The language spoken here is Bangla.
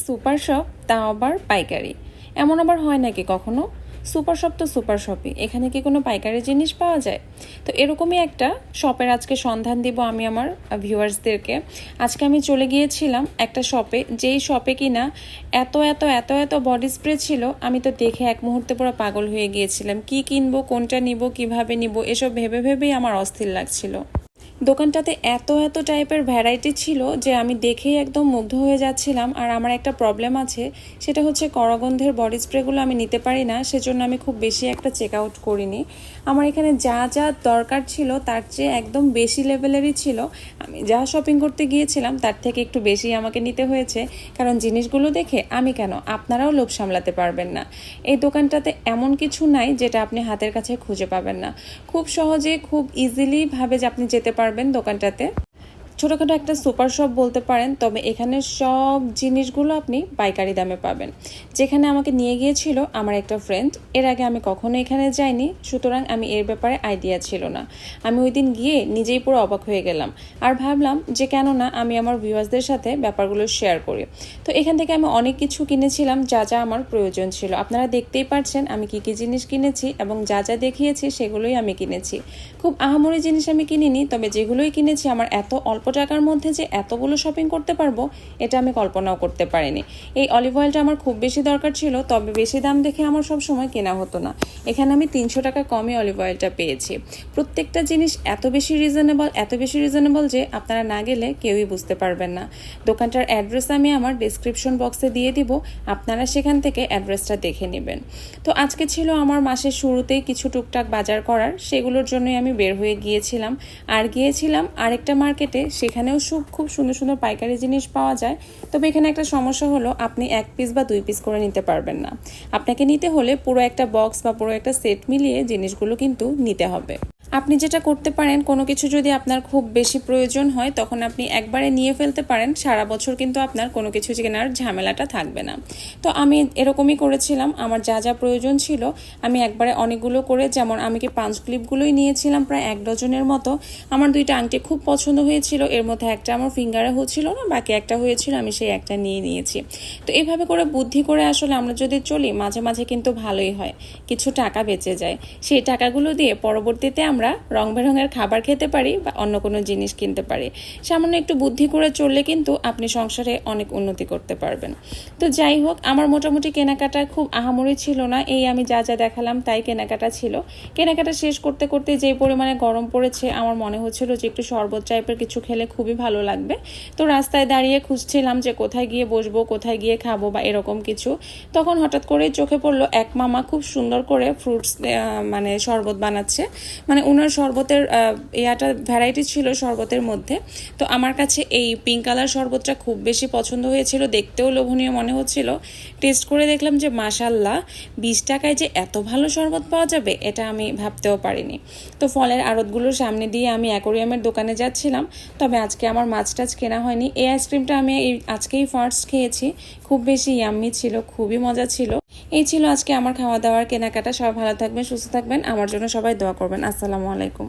সুপার শপ, তাও আবার পাইকারি। এমন আবার হয় নাকি কখনো? সুপার শপ তো সুপার শপই, এখানে কি কোনো পাইকারি জিনিস পাওয়া যায়? তো এরকমই একটা শপের আজকে সন্ধান দিব আমি আমার ভিউয়ার্সদেরকে। আজকে আমি চলে গিয়েছিলাম একটা শপে, যেই শপে কিনা এত এত এত এত বডি স্প্রে ছিল, আমি তো দেখে এক মুহূর্তে পুরো পাগল হয়ে গিয়েছিলাম। কি কিনবো, কোনটা নিব, কিভাবে নিব, এসব ভেবে ভেবেই আমার অস্থির লাগছিল। দোকানটাতে এত এত টাইপের ভ্যারাইটি ছিল যে আমি দেখেই একদম মুগ্ধ হয়ে যাচ্ছিলাম। আর আমার একটা প্রবলেম আছে, সেটা হচ্ছে করগন্ধের বডি স্প্রেগুলো আমি নিতে পারি না, সেজন্য আমি খুব বেশি একটা চেক আউট করিনি। আমার এখানে যা যা দরকার ছিল তার চেয়ে একদম বেশি লেভেলেরই ছিল। আমি যা শপিং করতে গিয়েছিলাম তার থেকে একটু বেশি আমাকে নিতে হয়েছে, কারণ জিনিসগুলো দেখে আমি কেন, আপনারাও লোভ সামলাতে পারবেন না। এই দোকানটাতে এমন কিছু নাই যেটা আপনি হাতের কাছে খুঁজে পাবেন না। খুব সহজে, খুব ইজিলি ভাবে যে আপনি যেতে পারবেন দোকানটাতে। ছোটোখাটো একটা সুপার শপ বলতে পারেন, তবে এখানে সব জিনিসগুলো আপনি পাইকারি দামে পাবেন। যেখানে আমাকে নিয়ে গিয়েছিল আমার একটা ফ্রেন্ড, এর আগে আমি কখনো এখানে যাইনি, সুতরাং আমি এর ব্যাপারে আইডিয়া ছিল না। আমি ওই দিন গিয়ে নিজেই পুরো অবাক হয়ে গেলাম, আর ভাবলাম যে কেন না আমি আমার ভিউয়ার্সদের সাথে ব্যাপারগুলো শেয়ার করি। তো এখান থেকে আমি অনেক কিছু কিনেছিলাম, যা যা আমার প্রয়োজন ছিল। আপনারা দেখতেই পারছেন আমি কি কি জিনিস কিনেছি, এবং যা যা দেখিয়েছি সেগুলোই আমি কিনেছি। খুব আহামরি জিনিস আমি কিনিনি, তবে যেগুলোই কিনেছি আমার এত অল্প টাকার মধ্যে যে এতগুলো শপিং করতে পারবো এটা আমি কল্পনাও করতে পারিনি। এই অলিভ অয়েলটা আমার খুব বেশি দরকার ছিল, তবে বেশি দাম দেখে আমার সব সময় কেনা হতো না। এখানে আমি 300 টাকা কমে অলিভ অয়েলটা পেয়েছি। প্রত্যেকটা জিনিস এত বেশি রিজনেবল যে আপনারা না গেলে কেউই বুঝতে পারবেন না। দোকানটার অ্যাড্রেস আমি আমার ডেসক্রিপশন বক্সে দিয়ে দিব, আপনারা সেখান থেকে অ্যাড্রেসটা দেখে নেবেন। তো আজকে ছিল আমার মাসের শুরুতেই কিছু টুকটাক বাজার করার, সেগুলোর জন্যই আমি বের হয়ে গিয়েছিলাম। আর গিয়েছিলাম আরেকটা মার্কেটে, সেখানেও খুব সুন্দর সুন্দর পাইকারি জিনিস পাওয়া যায়। তবে এখানে একটা সমস্যা হলো, আপনি 1 পিস বা 2 পিস করে নিতে পারবেন না। আপনাকে নিতে হলে পুরো একটা বক্স বা পুরো একটা সেট মিলিয়ে জিনিসগুলো কিন্তু নিতে হবে। আপনি যেটা করতে পারেন, কোনো কিছু যদি আপনার খুব বেশি প্রয়োজন হয় তখন আপনি একবারে নিয়ে ফেলতে পারেন, সারা বছর কিন্তু আপনার কোনো কিছু কেনার ঝামেলাটা থাকবে না। তো আমি এরকমই করেছিলাম, আমার যা যা প্রয়োজন ছিল আমি একবারে অনেকগুলো করে, যেমন আমি কি পাঞ্চ ক্লিপগুলোই নিয়েছিলাম প্রায় 1 ডজনের মতো। আমার 2টা আংটি খুব পছন্দ হয়েছিল, এর মধ্যে একটা আমার ফিঙ্গারে হচ্ছিল না, বাকি একটা হয়েছিল, আমি সেই একটা নিয়েছি। তো এইভাবে করে বুদ্ধি করে আসলে আমরা যদি চলি, মাঝে মাঝে কিন্তু ভালোই হয়, কিছু টাকা বেঁচে যায়। সেই টাকাগুলো দিয়ে পরবর্তীতে আমরা রং বেরঙের খাবার খেতে পারি বা অন্য কোনো জিনিস কিনতে পারি। সামান্য একটু বুদ্ধি করে চললে কিন্তু আপনি সংসারে অনেক উন্নতি করতে পারবেন। তো যাই হোক, আমার মোটামুটি কেনাকাটা খুব আহামরি ছিল না, এই আমি যা যা দেখালাম তাই কেনাকাটা ছিল। কেনাকাটা শেষ করতে করতে যে পরিমাণে গরম পড়েছে, আমার মনে হচ্ছিল যে একটু শরবত টাইপের কিছু খেলে খুবই ভালো লাগবে। তো রাস্তায় দাঁড়িয়ে খুঁজছিলাম যে কোথায় গিয়ে বসবো, কোথায় গিয়ে খাবো বা এরকম কিছু। তখন হঠাৎ করেই চোখে পড়লো এক মামা খুব সুন্দর করে ফ্রুটস মানে শরবত বানাচ্ছে। মানে ওনার শরবতের ভ্যারাইটি ছিল শরবতের মধ্যে। তো আমার কাছে এই পিঙ্ক কালার শরবতটা খুব বেশি পছন্দ হয়েছিল, দেখতেও লোভনীয় মনে হচ্ছিল। টেস্ট করে দেখলাম যে মাশাল্লাহ, 20 টাকায় যে এত ভালো শরবত পাওয়া যাবে এটা আমি ভাবতেও পারিনি। তো ফলের আড়তগুলোর সামনে দিয়ে আমি অ্যাকোরিয়ামের দোকানে যাচ্ছিলাম, তবে আজকে আমার মাছ টাছ কেনা হয়নি। এই আইসক্রিমটা আমি আজকেই ফার্স্ট খেয়েছি, খুব বেশি ইয়াম্মি ছিল, খুবই মজা ছিল। এই ছিল আজকে আমার খাওয়া দাওয়ার কেনাকাটা। সবাই ভালো থাকবেন, সুস্থ থাকবেন, আমার জন্য সবাই দোয়া করবেন। আসসালামু আলাইকুম।